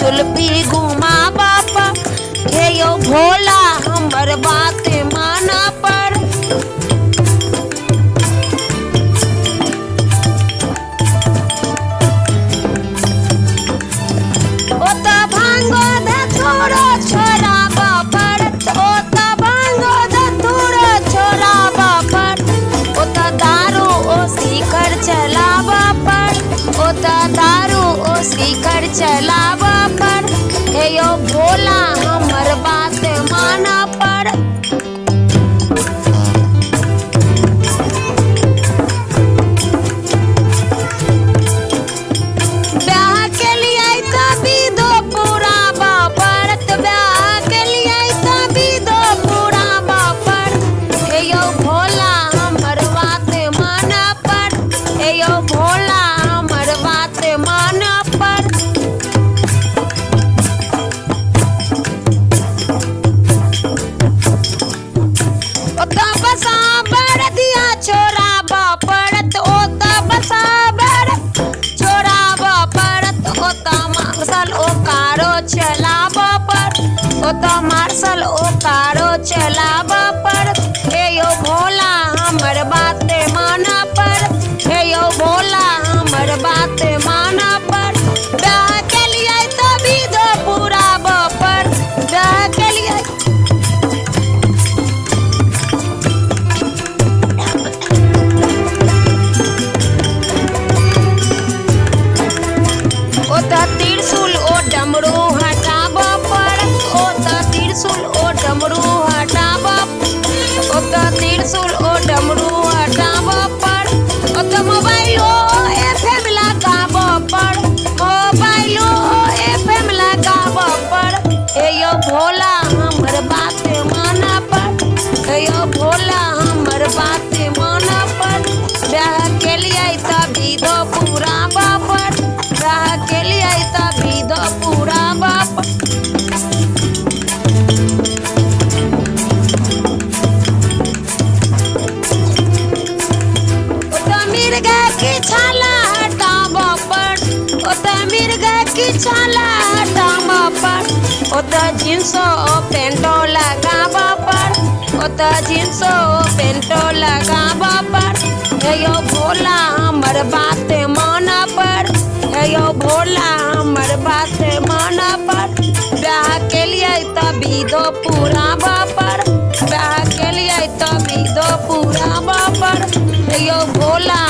जुल्फी घुमावा पर, हे यो भोला हमर बात माना पर। ओता भांगो धतूरो छोरावा पड़त, ओता भांगो धतूरो छोरावा पर, ओता दारू ओ शिखर चलावा पर, ओता दारू ओ शिखर चलावा पर, हे यो भोला हमर बात माना पर। ब्याह के लिए तभी दो पूरा बापरत, ब्याह के लिए तभी दो पूरा बापर, हे यो भोला हमर बात माना पर, हे यो भोला हमर बात माना पर। ओता बसा बरदिया छोरा बापरत, ओता बसा बर छोरा बापरत, ओता मार्शल ओ कारो चलावा पर, ओता मार्शल ओ कारो चलावा पर, हे यो भोला हमर बात माना पर, हे यो भोला हमर बात माना पर। ब्याह के लिए तभी दो पूरा बापर, ब्याह के लिए ओता त्रिशूल ओ डमरू हटावा पर, ओता त्रिशूल ओ डमरू हटावा, ओता त्रिशूल ओ डमरू हटावा पर, ओता मोबाइलो एफएम लगावा पर, मोबाइलो एफएम लगावा पर, हे यो भोला हमर बात माना पर, हे यो भोला हमर बात माना पर। ब्याह के लिए तभी दो पूरा बापर, ब्याह के लिए तभी दो पूरा बापर। ओता मिर्गा की छाला हटावा पर, ओता मिर्गा की छाला हटावा पर, ओता जींसो पेंटो लगावा पर, ओता जींसो पेंटो लगावा पर, हे यो भोला हमर बात माना पर, हे यो भोला हमर बात माना पर। ब्याह के लिए तभी दो पूरा बापर, ब्याह के लिए तभी दो पूरा बापर, हे यो भोला